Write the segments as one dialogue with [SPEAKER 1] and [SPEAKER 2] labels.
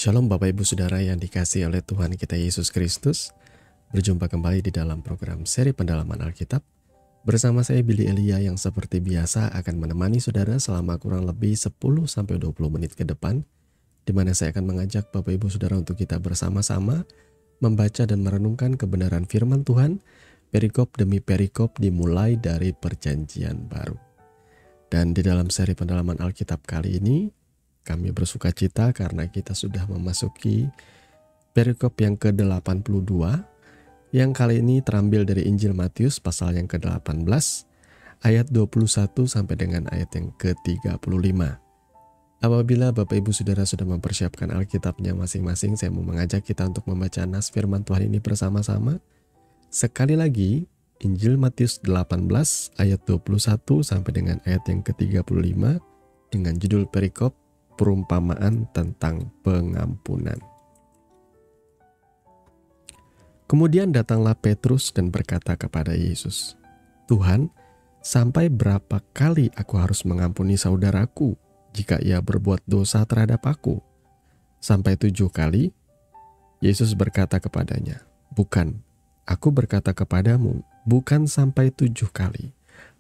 [SPEAKER 1] Shalom Bapak Ibu Saudara yang dikasihi oleh Tuhan kita Yesus Kristus. Berjumpa kembali di dalam program seri pendalaman Alkitab. Bersama saya Billy Elia yang seperti biasa akan menemani saudara selama kurang lebih 10-20 menit ke depan, di mana saya akan mengajak Bapak Ibu Saudara untuk kita bersama-sama membaca dan merenungkan kebenaran firman Tuhan, perikop demi perikop dimulai dari Perjanjian Baru. Dan di dalam seri pendalaman Alkitab kali ini, kami bersuka cita karena kita sudah memasuki perikop yang ke-82, yang kali ini terambil dari Injil Matius pasal yang ke-18, ayat 21 sampai dengan ayat yang ke-35. Apabila Bapak Ibu Saudara sudah mempersiapkan Alkitabnya masing-masing, saya mau mengajak kita untuk membaca nas firman Tuhan ini bersama-sama. Sekali lagi, Injil Matius 18 ayat 21 sampai dengan ayat yang ke-35 dengan judul perikop perumpamaan tentang pengampunan. Kemudian datanglah Petrus dan berkata kepada Yesus, "Tuhan, sampai berapa kali aku harus mengampuni saudaraku jika ia berbuat dosa terhadap aku? Sampai 7 kali?" Yesus berkata kepadanya, "Bukan, aku berkata kepadamu, bukan sampai 7 kali,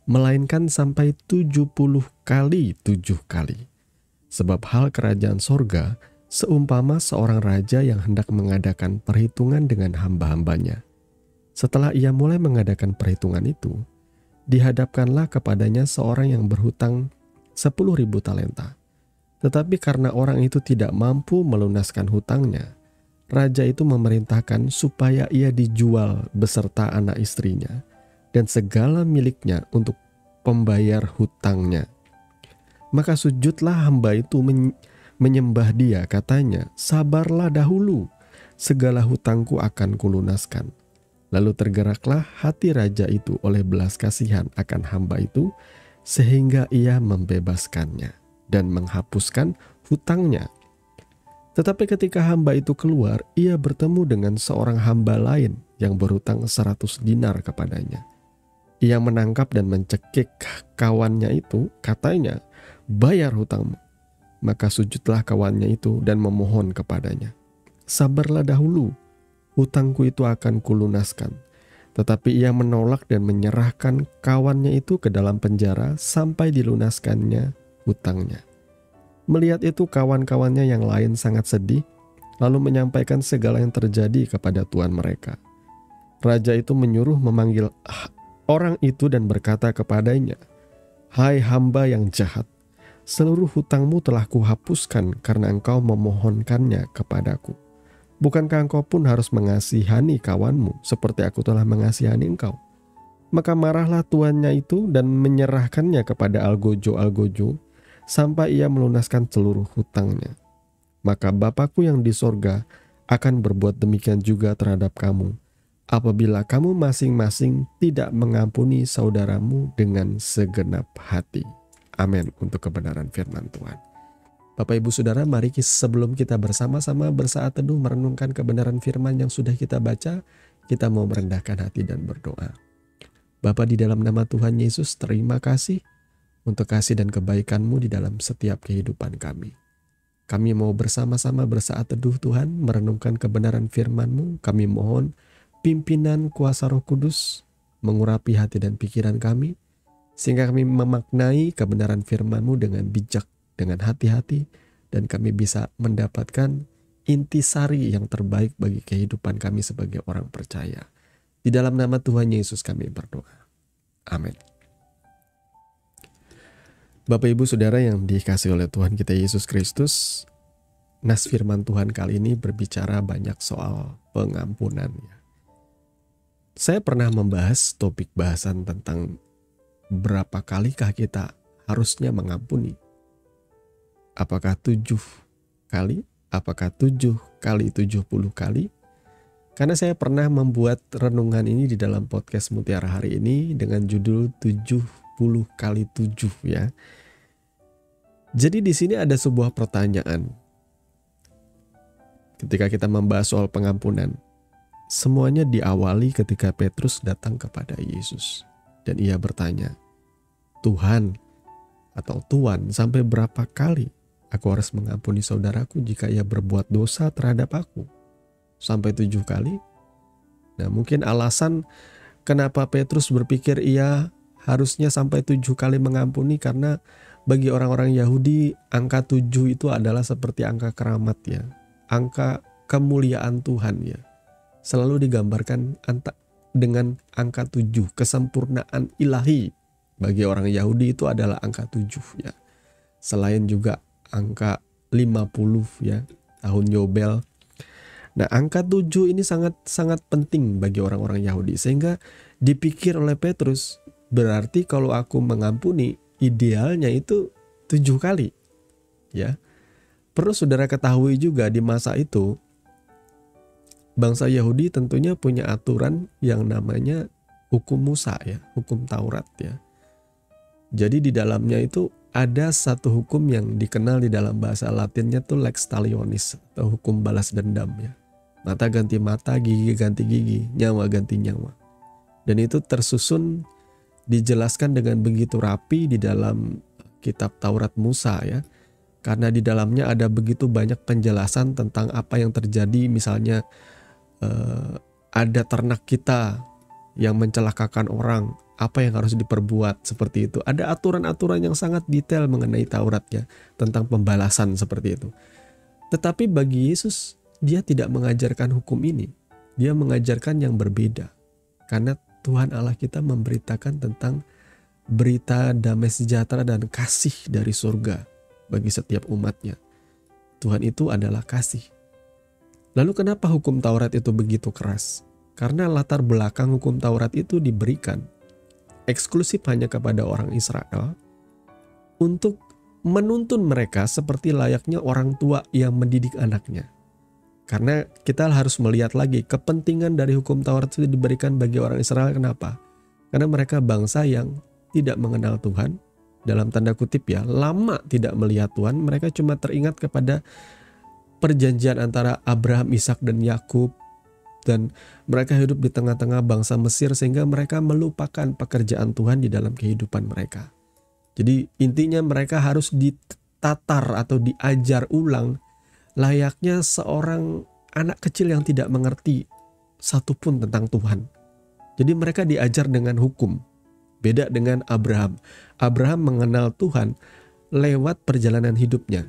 [SPEAKER 1] melainkan sampai 70 kali 7 kali. Sebab hal kerajaan sorga seumpama seorang raja yang hendak mengadakan perhitungan dengan hamba-hambanya. Setelah ia mulai mengadakan perhitungan itu, dihadapkanlah kepadanya seorang yang berhutang 10.000 talenta. Tetapi karena orang itu tidak mampu melunaskan hutangnya, raja itu memerintahkan supaya ia dijual beserta anak istrinya dan segala miliknya untuk pembayar hutangnya. Maka sujudlah hamba itu menyembah dia, katanya, 'Sabarlah dahulu, segala hutangku akan kulunaskan.' Lalu tergeraklah hati raja itu oleh belas kasihan akan hamba itu, sehingga ia membebaskannya dan menghapuskan hutangnya. Tetapi ketika hamba itu keluar, ia bertemu dengan seorang hamba lain yang berhutang 100 dinar kepadanya. Ia menangkap dan mencekik kawannya itu, katanya, 'Bayar hutangmu.' Maka sujudlah kawannya itu dan memohon kepadanya, 'Sabarlah dahulu, hutangku itu akan kulunaskan.' Tetapi ia menolak dan menyerahkan kawannya itu ke dalam penjara sampai dilunaskannya hutangnya. Melihat itu kawan-kawannya yang lain sangat sedih, lalu menyampaikan segala yang terjadi kepada tuan mereka. Raja itu menyuruh memanggil orang itu dan berkata kepadanya, 'Hai hamba yang jahat, seluruh hutangmu telah kuhapuskan karena engkau memohonkannya kepadaku. Bukankah engkau pun harus mengasihani kawanmu seperti aku telah mengasihani engkau?' Maka marahlah tuannya itu dan menyerahkannya kepada algojo-algojo sampai ia melunaskan seluruh hutangnya. Maka Bapakku yang di sorga akan berbuat demikian juga terhadap kamu, apabila kamu masing-masing tidak mengampuni saudaramu dengan segenap hati." Amin untuk kebenaran firman Tuhan. Bapak Ibu Saudara, mari sebelum kita bersama-sama bersaat teduh merenungkan kebenaran firman yang sudah kita baca, kita mau merendahkan hati dan berdoa. Bapa, di dalam nama Tuhan Yesus, terima kasih untuk kasih dan kebaikan-Mu di dalam setiap kehidupan kami. Kami mau bersama-sama bersaat teduh Tuhan, merenungkan kebenaran firman-Mu. Kami mohon pimpinan kuasa Roh Kudus mengurapi hati dan pikiran kami, sehingga kami memaknai kebenaran firman-Mu dengan bijak, dengan hati-hati, dan kami bisa mendapatkan intisari yang terbaik bagi kehidupan kami sebagai orang percaya. Di dalam nama Tuhan Yesus kami berdoa. Amin. Bapak Ibu Saudara yang dikasihi oleh Tuhan kita Yesus Kristus, nas firman Tuhan kali ini berbicara banyak soal pengampunan. Saya pernah membahas topik bahasan tentang berapa kalikah kita harusnya mengampuni? Apakah 7 kali? Apakah 7 kali 70 kali? Karena saya pernah membuat renungan ini di dalam podcast Mutiara hari ini dengan judul 70 kali 7 ya. Jadi di sini ada sebuah pertanyaan. Ketika kita membahas soal pengampunan, semuanya diawali ketika Petrus datang kepada Yesus. Dan ia bertanya, "Tuhan atau Tuan, sampai berapa kali aku harus mengampuni saudaraku jika ia berbuat dosa terhadap aku? Sampai 7 kali? Nah, mungkin alasan kenapa Petrus berpikir ia harusnya sampai 7 kali mengampuni, karena bagi orang-orang Yahudi angka 7 itu adalah seperti angka keramat ya. Angka kemuliaan Tuhan ya. Selalu digambarkan dengan angka 7, kesempurnaan ilahi. Bagi orang Yahudi itu adalah angka 7 ya. Selain juga angka 50 ya, tahun Yobel. Nah, angka 7 ini sangat penting bagi orang-orang Yahudi, sehingga dipikir oleh Petrus, berarti kalau aku mengampuni idealnya itu 7 kali. Ya. Perlu saudara ketahui juga di masa itu bangsa Yahudi tentunya punya aturan yang namanya hukum Musa ya, hukum Taurat ya. Jadi di dalamnya itu ada satu hukum yang dikenal di dalam bahasa Latinnya tuh lex talionis atau hukum balas dendam ya. Mata ganti mata, gigi ganti gigi, nyawa ganti nyawa. Dan itu tersusun, dijelaskan dengan begitu rapi di dalam kitab Taurat Musa ya. Karena di dalamnya ada begitu banyak penjelasan tentang apa yang terjadi, misalnya ada ternak kita yang mencelakakan orang, apa yang harus diperbuat seperti itu. Ada aturan-aturan yang sangat detail mengenai Taurat ya, tentang pembalasan seperti itu. Tetapi bagi Yesus, dia tidak mengajarkan hukum ini. Dia mengajarkan yang berbeda. Karena Tuhan Allah kita memberitakan tentang berita damai sejahtera dan kasih dari surga bagi setiap umatnya. Tuhan itu adalah kasih. Lalu kenapa hukum Taurat itu begitu keras? Karena latar belakang hukum Taurat itu diberikan eksklusif hanya kepada orang Israel untuk menuntun mereka seperti layaknya orang tua yang mendidik anaknya. Karena kita harus melihat lagi kepentingan dari hukum Taurat itu diberikan bagi orang Israel. Kenapa? Karena mereka bangsa yang tidak mengenal Tuhan, dalam tanda kutip ya, lama tidak melihat Tuhan. Mereka cuma teringat kepada perjanjian antara Abraham, Ishak dan Yakub, dan mereka hidup di tengah-tengah bangsa Mesir sehingga mereka melupakan pekerjaan Tuhan di dalam kehidupan mereka. Jadi intinya mereka harus ditatar atau diajar ulang layaknya seorang anak kecil yang tidak mengerti satupun tentang Tuhan. Jadi mereka diajar dengan hukum. Beda dengan Abraham. Abraham mengenal Tuhan lewat perjalanan hidupnya.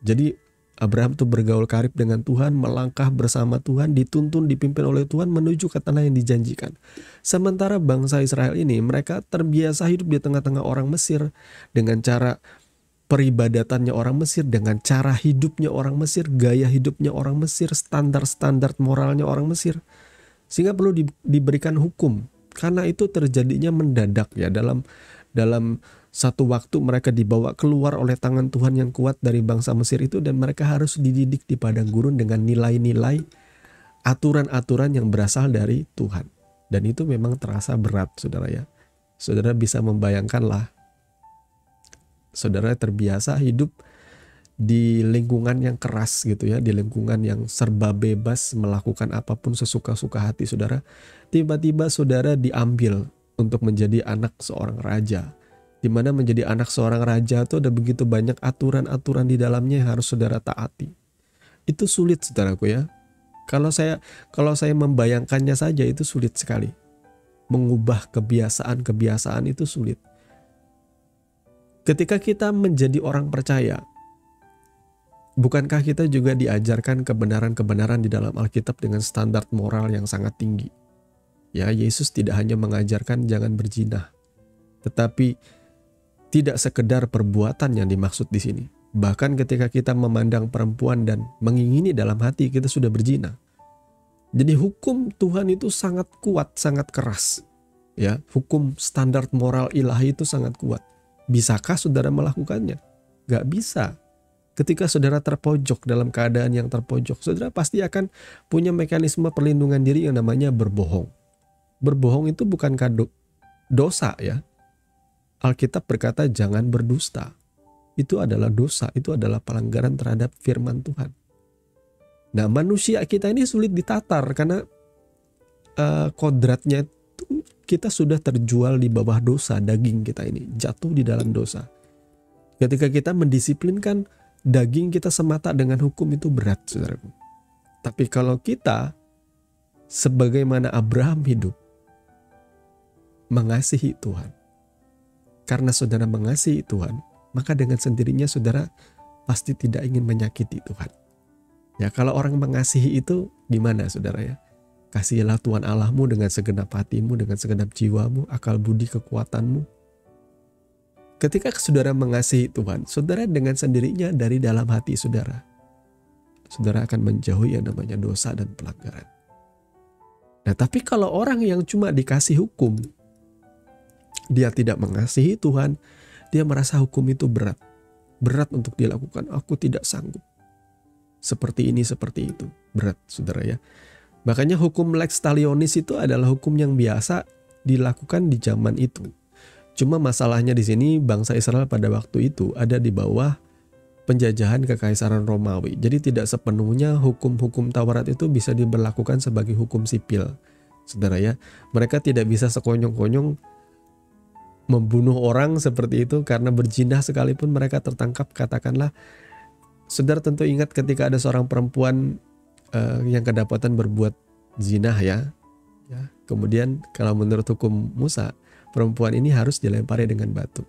[SPEAKER 1] Jadi Abraham tuh bergaul karib dengan Tuhan, melangkah bersama Tuhan, dituntun, dipimpin oleh Tuhan menuju ke tanah yang dijanjikan. Sementara bangsa Israel ini, mereka terbiasa hidup di tengah-tengah orang Mesir dengan cara peribadatannya orang Mesir, dengan cara hidupnya orang Mesir, gaya hidupnya orang Mesir, standar-standar moralnya orang Mesir. Sehingga perlu diberikan hukum. Karena itu terjadinya mendadak ya, dalam satu waktu mereka dibawa keluar oleh tangan Tuhan yang kuat dari bangsa Mesir itu, dan mereka harus dididik di padang gurun dengan nilai-nilai aturan-aturan yang berasal dari Tuhan. Dan itu memang terasa berat, saudara ya. Saudara bisa membayangkanlah, saudara terbiasa hidup di lingkungan yang keras gitu ya, di lingkungan yang serba bebas melakukan apapun sesuka-suka hati saudara. Tiba-tiba saudara diambil untuk menjadi anak seorang raja, di mana menjadi anak seorang raja itu ada begitu banyak aturan-aturan di dalamnya yang harus saudara taati. Itu sulit saudaraku ya. Kalau saya membayangkannya saja itu sulit sekali. Mengubah kebiasaan-kebiasaan itu sulit. Ketika kita menjadi orang percaya, bukankah kita juga diajarkan kebenaran-kebenaran di dalam Alkitab dengan standar moral yang sangat tinggi? Ya, Yesus tidak hanya mengajarkan jangan berzina, tetapi tidak sekedar perbuatan yang dimaksud di sini. Bahkan ketika kita memandang perempuan dan mengingini dalam hati, kita sudah berzina. Jadi hukum Tuhan itu sangat kuat, sangat keras. Ya, hukum standar moral ilahi itu sangat kuat. Bisakah saudara melakukannya? Gak bisa. Ketika saudara terpojok dalam keadaan yang terpojok, saudara pasti akan punya mekanisme perlindungan diri yang namanya berbohong. Berbohong itu bukankah dosa ya? Alkitab berkata jangan berdusta. Itu adalah dosa, itu adalah pelanggaran terhadap firman Tuhan. Nah, manusia kita ini sulit ditatar karena kodratnya itu kita sudah terjual di bawah dosa, daging kita ini jatuh di dalam dosa. Ketika kita mendisiplinkan daging kita semata dengan hukum itu berat, saudaraku. Tapi kalau kita sebagaimana Abraham hidup, mengasihi Tuhan. Karena saudara mengasihi Tuhan, maka dengan sendirinya saudara pasti tidak ingin menyakiti Tuhan. Ya, kalau orang mengasihi itu gimana saudara ya? Kasihilah Tuhan Allahmu dengan segenap hatimu, dengan segenap jiwamu, akal budi kekuatanmu. Ketika saudara mengasihi Tuhan, saudara dengan sendirinya dari dalam hati saudara akan menjauhi yang namanya dosa dan pelanggaran. Nah, tapi kalau orang yang cuma dikasih hukum, dia tidak mengasihi Tuhan, dia merasa hukum itu berat. Berat untuk dilakukan, aku tidak sanggup. Seperti ini, seperti itu. Berat, saudara ya. Makanya hukum lex talionis itu adalah hukum yang biasa dilakukan di zaman itu. Cuma masalahnya di sini bangsa Israel pada waktu itu ada di bawah penjajahan kekaisaran Romawi. Jadi tidak sepenuhnya hukum-hukum Taurat itu bisa diberlakukan sebagai hukum sipil. Saudara ya, mereka tidak bisa sekonyong-konyong membunuh orang seperti itu karena berzina sekalipun mereka tertangkap. Katakanlah, saudara tentu ingat ketika ada seorang perempuan yang kedapatan berbuat zina ya. Kemudian kalau menurut hukum Musa, perempuan ini harus dilempari dengan batu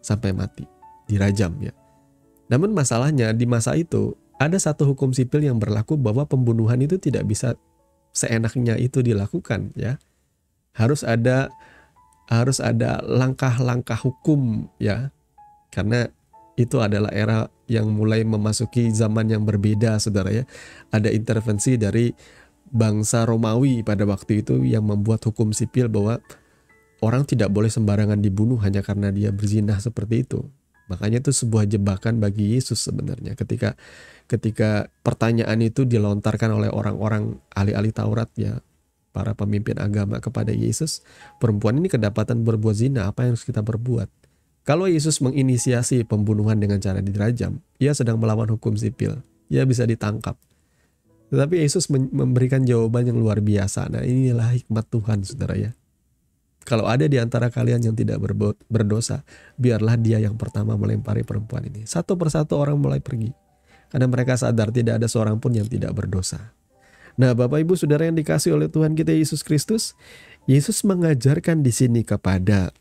[SPEAKER 1] sampai mati, dirajam ya. Namun masalahnya di masa itu ada satu hukum sipil yang berlaku bahwa pembunuhan itu tidak bisa seenaknya itu dilakukan ya. Harus ada langkah-langkah hukum ya. Karena itu adalah era yang mulai memasuki zaman yang berbeda, saudara ya. Ada intervensi dari bangsa Romawi pada waktu itu yang membuat hukum sipil bahwa orang tidak boleh sembarangan dibunuh hanya karena dia berzina seperti itu. Makanya itu sebuah jebakan bagi Yesus sebenarnya. Ketika pertanyaan itu dilontarkan oleh orang-orang ahli-ahli Taurat ya, para pemimpin agama kepada Yesus, perempuan ini kedapatan berbuat zina, apa yang harus kita berbuat? Kalau Yesus menginisiasi pembunuhan dengan cara dirajam, ia sedang melawan hukum sipil. Ia bisa ditangkap. Tetapi Yesus memberikan jawaban yang luar biasa. Nah, inilah hikmat Tuhan, saudara ya. Kalau ada di antara kalian yang tidak berdosa, biarlah dia yang pertama melempari perempuan ini. Satu persatu orang mulai pergi. Karena mereka sadar tidak ada seorang pun yang tidak berdosa. Nah, Bapak Ibu Saudara yang dikasihi oleh Tuhan kita Yesus Kristus, Yesus mengajarkan di sini kepada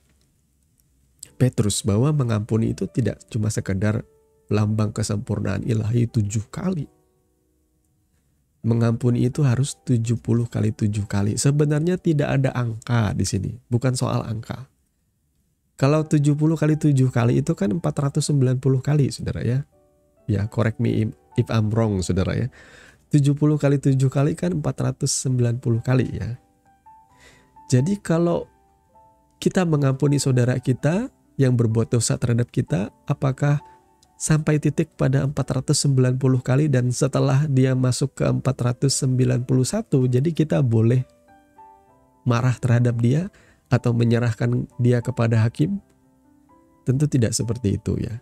[SPEAKER 1] Petrus bahwa mengampuni itu tidak cuma sekedar lambang kesempurnaan ilahi 7 kali. Mengampuni itu harus 70 kali 7 kali. Sebenarnya tidak ada angka di sini, bukan soal angka. Kalau 70 kali 7 kali itu kan 490 kali, saudara ya. Ya, correct me if I'm wrong, saudara ya. 70 kali 7 kali kan 490 kali ya. Jadi kalau kita mengampuni saudara kita yang berbuat dosa terhadap kita, apakah sampai titik pada 490 kali dan setelah dia masuk ke 491, jadi kita boleh marah terhadap dia atau menyerahkan dia kepada hakim? Tentu tidak seperti itu ya.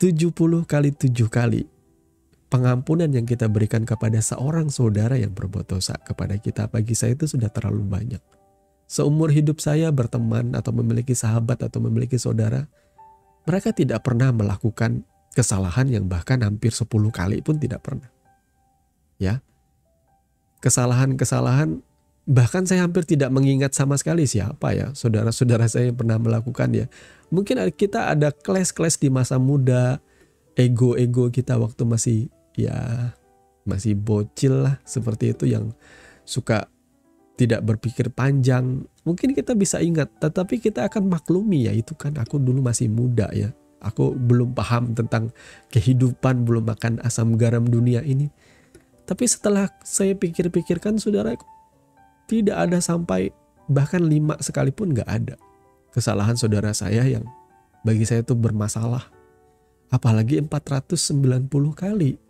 [SPEAKER 1] 70 kali 7 kali pengampunan yang kita berikan kepada seorang saudara yang berbuat dosa kepada kita, bagi saya itu sudah terlalu banyak. Seumur hidup saya berteman atau memiliki sahabat atau memiliki saudara, mereka tidak pernah melakukan kesalahan yang bahkan hampir 10 kali pun tidak pernah. Ya. Kesalahan-kesalahan bahkan saya hampir tidak mengingat sama sekali siapa ya saudara-saudara saya yang pernah melakukan ya. Mungkin kita ada kelas-kelas di masa muda, ego-ego kita waktu masih bocil lah seperti itu yang suka tidak berpikir panjang. Mungkin kita bisa ingat, tetapi kita akan maklumi ya, itu kan aku dulu masih muda ya. Aku belum paham tentang kehidupan, belum makan asam garam dunia ini. Tapi setelah saya pikir-pikirkan, saudara, tidak ada sampai bahkan 5 sekalipun gak ada kesalahan saudara saya yang bagi saya itu bermasalah. Apalagi 490 kali.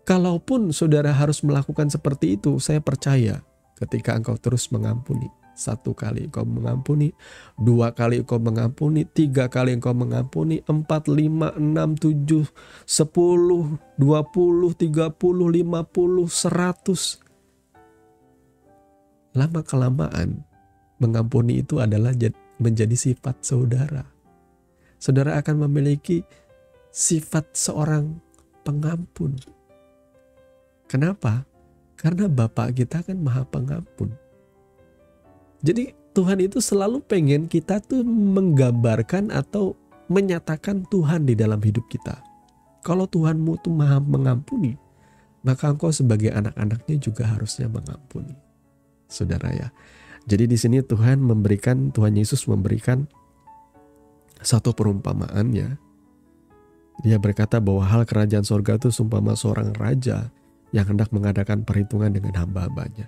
[SPEAKER 1] Kalaupun saudara harus melakukan seperti itu, saya percaya ketika engkau terus mengampuni, 1 kali engkau mengampuni, 2 kali engkau mengampuni, 3 kali engkau mengampuni, 4, 5, 6, 7, 10, 20, 30, 50, 100. Lama-kelamaan mengampuni itu adalah menjadi sifat saudara. Saudara akan memiliki sifat seorang pengampun. Kenapa? Karena Bapa kita kan Maha Pengampun. Jadi Tuhan itu selalu pengen kita tuh menggambarkan atau menyatakan Tuhan di dalam hidup kita. Kalau Tuhanmu tuh Maha Mengampuni, maka engkau sebagai anak-anaknya juga harusnya mengampuni. Saudara ya. Jadi di sini Tuhan Yesus memberikan satu perumpamaan ya. Dia berkata bahwa hal kerajaan sorga itu seumpama seorang raja yang hendak mengadakan perhitungan dengan hamba-hambanya.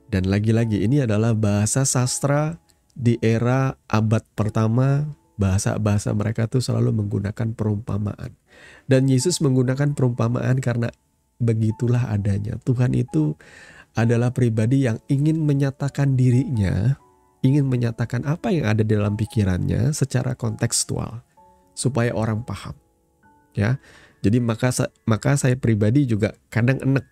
[SPEAKER 1] Dan lagi-lagi ini adalah bahasa sastra di era abad pertama. Bahasa-bahasa mereka tuh selalu menggunakan perumpamaan. Dan Yesus menggunakan perumpamaan karena begitulah adanya. Tuhan itu adalah pribadi yang ingin menyatakan dirinya, ingin menyatakan apa yang ada di dalam pikirannya secara kontekstual supaya orang paham. Ya. Jadi maka saya pribadi juga kadang enek.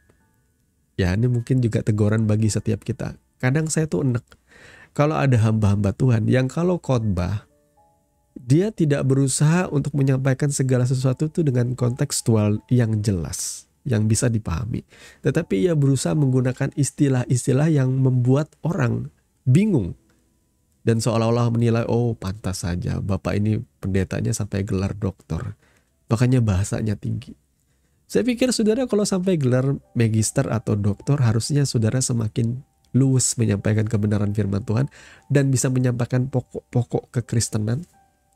[SPEAKER 1] Ya, ini mungkin juga teguran bagi setiap kita. Kadang saya tuh enek. Kalau ada hamba-hamba Tuhan yang kalau khotbah dia tidak berusaha untuk menyampaikan segala sesuatu itu dengan kontekstual yang jelas, yang bisa dipahami. Tetapi ia berusaha menggunakan istilah-istilah yang membuat orang bingung. Dan seolah-olah menilai, oh pantas saja Bapak ini pendetanya sampai gelar doktor. Makanya bahasanya tinggi. Saya pikir saudara kalau sampai gelar magister atau doktor harusnya saudara semakin luwes menyampaikan kebenaran firman Tuhan dan bisa menyampaikan pokok-pokok kekristenan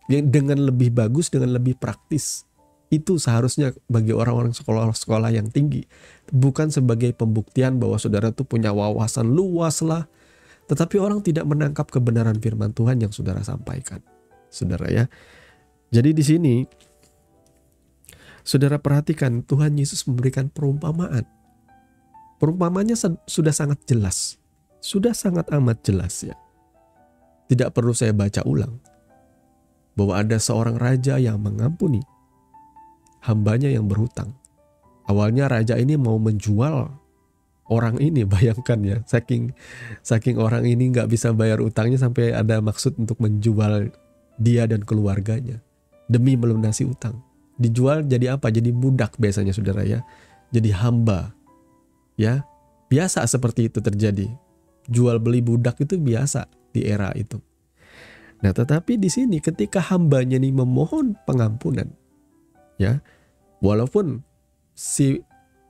[SPEAKER 1] yang dengan lebih bagus, dengan lebih praktis. Itu seharusnya bagi orang-orang sekolah-sekolah yang tinggi. Bukan sebagai pembuktian bahwa saudara tuh punya wawasan luas lah. Tetapi orang tidak menangkap kebenaran firman Tuhan yang saudara sampaikan. Saudara ya. Jadi di sini saudara perhatikan Tuhan Yesus memberikan perumpamaan. Perumpamaannya sudah sangat jelas. Sudah sangat amat jelas ya. Tidak perlu saya baca ulang. Bahwa ada seorang raja yang mengampuni hambanya yang berhutang. Awalnya raja ini mau menjual orang ini, bayangkan ya. Saking orang ini gak bisa bayar utangnya sampai ada maksud untuk menjual dia dan keluarganya. Demi melunasi utang. Dijual jadi apa? Jadi budak biasanya saudara ya. Jadi hamba. Ya, biasa seperti itu terjadi. Jual beli budak itu biasa di era itu. Nah, tetapi di sini ketika hambanya ini memohon pengampunan, ya, walaupun si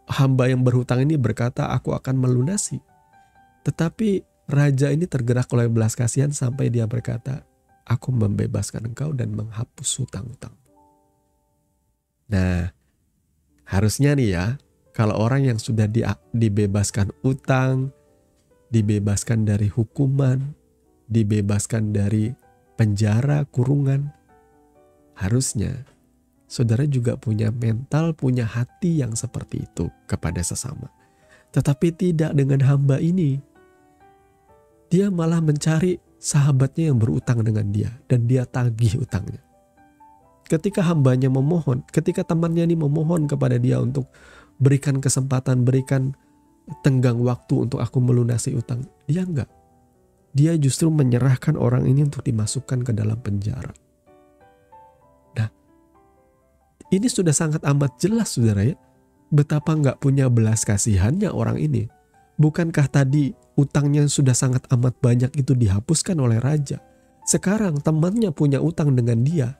[SPEAKER 1] hamba yang berhutang ini berkata, aku akan melunasi, tetapi raja ini tergerak oleh belas kasihan sampai dia berkata, aku membebaskan engkau dan menghapus hutang-hutang. Nah, harusnya nih ya, kalau orang yang sudah dibebaskan utang, dibebaskan dari hukuman, dibebaskan dari penjara, kurungan, harusnya saudara juga punya mental, punya hati yang seperti itu kepada sesama. Tetapi tidak dengan hamba ini. Dia malah mencari sahabatnya yang berutang dengan dia dan dia tagih utangnya. Ketika hambanya memohon, ketika temannya ini memohon kepada dia untuk berikan kesempatan, berikan tenggang waktu untuk aku melunasi utang, dia enggak. Dia justru menyerahkan orang ini untuk dimasukkan ke dalam penjara. Nah, ini sudah sangat amat jelas saudara ya. Betapa enggak punya belas kasihannya orang ini. Bukankah tadi utangnya sudah sangat amat banyak itu dihapuskan oleh raja. Sekarang temannya punya utang dengan dia.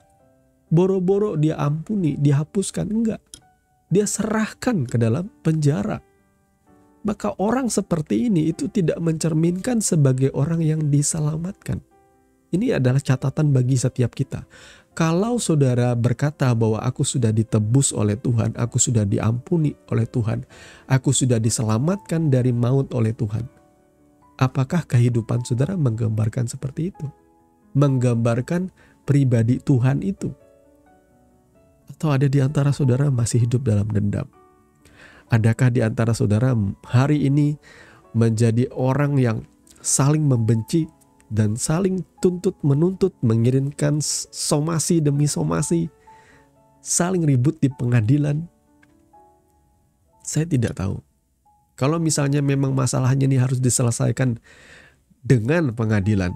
[SPEAKER 1] Boro-boro dia ampuni, dihapuskan. Enggak. Dia serahkan ke dalam penjara. Maka orang seperti ini itu tidak mencerminkan sebagai orang yang diselamatkan. Ini adalah catatan bagi setiap kita. Kalau saudara berkata bahwa aku sudah ditebus oleh Tuhan, aku sudah diampuni oleh Tuhan, aku sudah diselamatkan dari maut oleh Tuhan. Apakah kehidupan saudara menggambarkan seperti itu? Menggambarkan pribadi Tuhan itu? Atau ada di antara saudara masih hidup dalam dendam? Adakah di antara saudara hari ini menjadi orang yang saling membenci dan saling tuntut-menuntut, mengirimkan somasi demi somasi, saling ribut di pengadilan? Saya tidak tahu. Kalau misalnya memang masalahnya ini harus diselesaikan dengan pengadilan,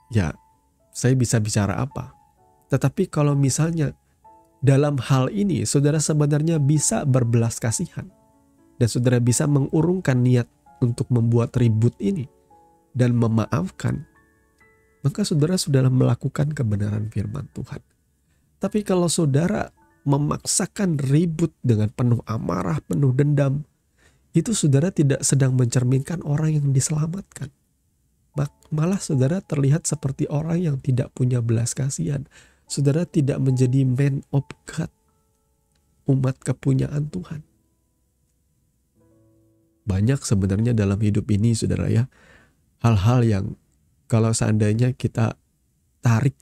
[SPEAKER 1] ya saya bisa bicara apa. Tetapi kalau misalnya dalam hal ini saudara sebenarnya bisa berbelas kasihan. Dan saudara bisa mengurungkan niat untuk membuat ribut ini dan memaafkan. Maka saudara sudah melakukan kebenaran firman Tuhan. Tapi kalau saudara memaksakan ribut dengan penuh amarah, penuh dendam, itu saudara tidak sedang mencerminkan orang yang diselamatkan. Malah saudara terlihat seperti orang yang tidak punya belas kasihan. Saudara tidak menjadi man of God, umat kepunyaan Tuhan. Banyak sebenarnya dalam hidup ini saudara ya, hal-hal yang kalau seandainya kita tarik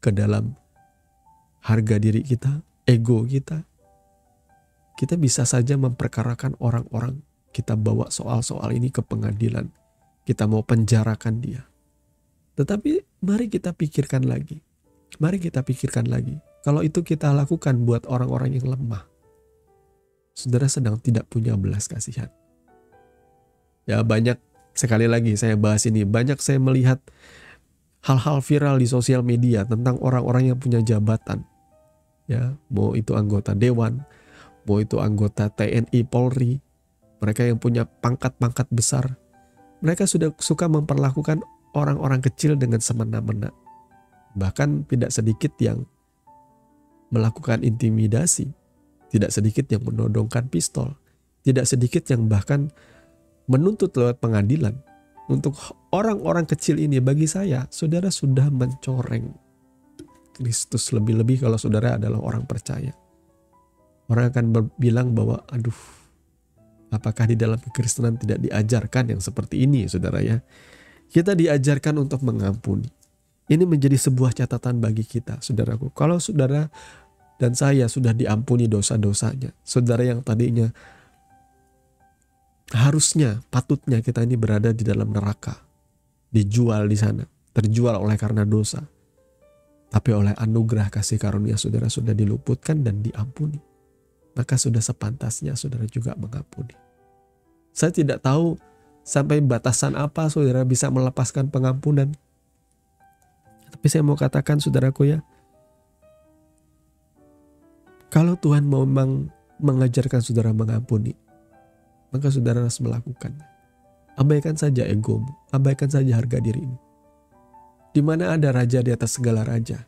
[SPEAKER 1] ke dalam harga diri kita, ego kita bisa saja memperkarakan orang-orang. Kita bawa soal-soal ini ke pengadilan. Kita mau penjarakan dia. Tetapi mari kita pikirkan lagi. Mari kita pikirkan lagi. Kalau itu kita lakukan buat orang-orang yang lemah, saudara sedang tidak punya belas kasihan. Ya banyak, sekali lagi saya bahas ini, banyak saya melihat hal-hal viral di sosial media tentang orang-orang yang punya jabatan. Ya, mau itu anggota dewan, mau itu anggota TNI, Polri, mereka yang punya pangkat-pangkat besar. Mereka sudah suka memperlakukan orang-orang kecil dengan semena-mena. Bahkan tidak sedikit yang melakukan intimidasi. Tidak sedikit yang menodongkan pistol. Tidak sedikit yang bahkan menuntut lewat pengadilan. Untuk orang-orang kecil ini, bagi saya, saudara sudah mencoreng Kristus, lebih-lebih kalau saudara adalah orang percaya. Orang akan bilang bahwa, aduh, apakah di dalam kekristenan tidak diajarkan yang seperti ini, saudara ya? Kita diajarkan untuk mengampuni. Ini menjadi sebuah catatan bagi kita, saudaraku. Kalau saudara dan saya sudah diampuni dosa-dosanya, saudara yang tadinya harusnya, patutnya kita ini berada di dalam neraka, dijual di sana, terjual oleh karena dosa. Tapi oleh anugerah kasih karunia saudara sudah diluputkan dan diampuni. Maka sudah sepantasnya saudara juga mengampuni. Saya tidak tahu sampai batasan apa saudara bisa melepaskan pengampunan. Tapi saya mau katakan saudaraku ya, kalau Tuhan mau mengajarkan saudara mengampuni, maka saudara harus melakukannya. Abaikan saja egomu, abaikan saja harga dirimu. Di mana ada raja di atas segala raja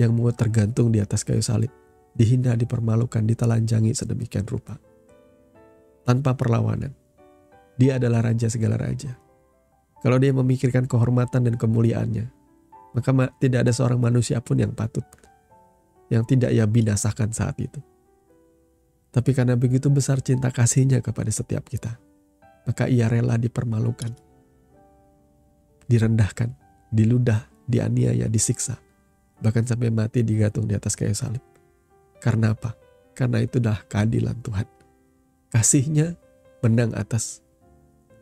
[SPEAKER 1] yang mau tergantung di atas kayu salib, dihina, dipermalukan, ditelanjangi sedemikian rupa. Tanpa perlawanan. Dia adalah raja segala raja. Kalau dia memikirkan kehormatan dan kemuliaannya, maka tidak ada seorang manusia pun yang patut, yang tidak ia binasakan saat itu. Tapi karena begitu besar cinta kasihnya kepada setiap kita, maka ia rela dipermalukan, direndahkan, diludah, dianiaya, disiksa, bahkan sampai mati digantung di atas kayu salib. Karena apa? Karena itu dah keadilan Tuhan. Kasihnya menang atas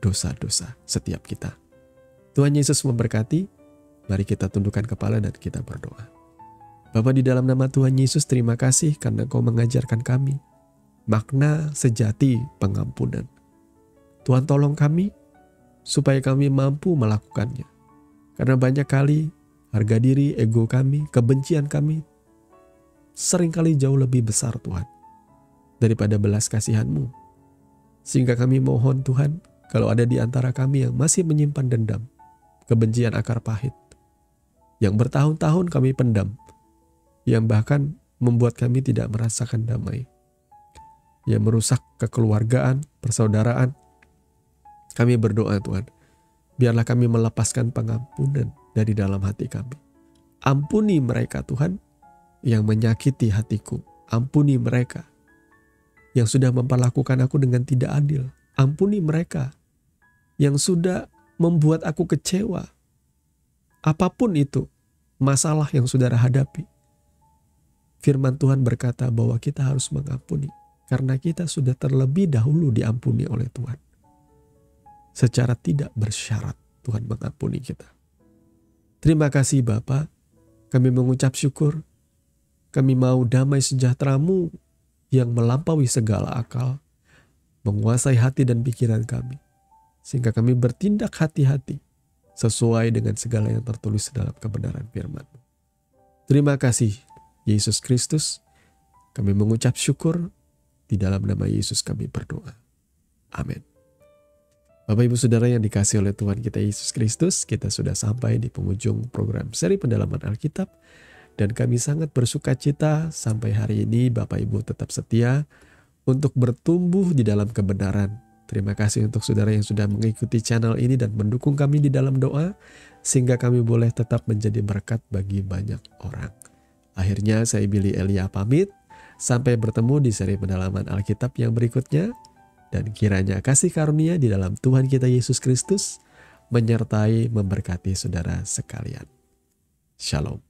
[SPEAKER 1] dosa-dosa setiap kita. Tuhan Yesus memberkati. Mari kita tundukkan kepala dan kita berdoa. Bapa, di dalam nama Tuhan Yesus, terima kasih karena Engkau mengajarkan kami makna sejati pengampunan. Tuhan, tolong kami supaya kami mampu melakukannya. Karena banyak kali harga diri, ego kami, kebencian kami seringkali jauh lebih besar Tuhan daripada belas kasihan-Mu. Sehingga kami mohon Tuhan, kalau ada di antara kami yang masih menyimpan dendam, kebencian akar pahit, yang bertahun-tahun kami pendam, yang bahkan membuat kami tidak merasakan damai, yang merusak kekeluargaan, persaudaraan, kami berdoa Tuhan, biarlah kami melepaskan pengampunan dari dalam hati kami. Ampuni mereka Tuhan yang menyakiti hatiku. Ampuni mereka yang sudah memperlakukan aku dengan tidak adil. Ampuni mereka yang sudah membuat aku kecewa. Apapun itu masalah yang saudara hadapi, firman Tuhan berkata bahwa kita harus mengampuni karena kita sudah terlebih dahulu diampuni oleh Tuhan. Secara tidak bersyarat Tuhan mengampuni kita. Terima kasih Bapa, kami mengucap syukur. Kami mau damai sejahtera-Mu yang melampaui segala akal, menguasai hati dan pikiran kami, sehingga kami bertindak hati-hati sesuai dengan segala yang tertulis dalam kebenaran firman-Mu. Terima kasih Yesus Kristus, kami mengucap syukur. Di dalam nama Yesus kami berdoa. Amin. Bapak Ibu Saudara yang dikasihi oleh Tuhan kita Yesus Kristus, kita sudah sampai di penghujung program seri pendalaman Alkitab. Dan kami sangat bersuka cita sampai hari ini Bapak Ibu tetap setia untuk bertumbuh di dalam kebenaran. Terima kasih untuk saudara yang sudah mengikuti channel ini dan mendukung kami di dalam doa, sehingga kami boleh tetap menjadi berkat bagi banyak orang. Akhirnya saya Billy Elia pamit, sampai bertemu di seri pendalaman Alkitab yang berikutnya. Dan kiranya kasih karunia di dalam Tuhan kita Yesus Kristus menyertai memberkati saudara sekalian. Shalom.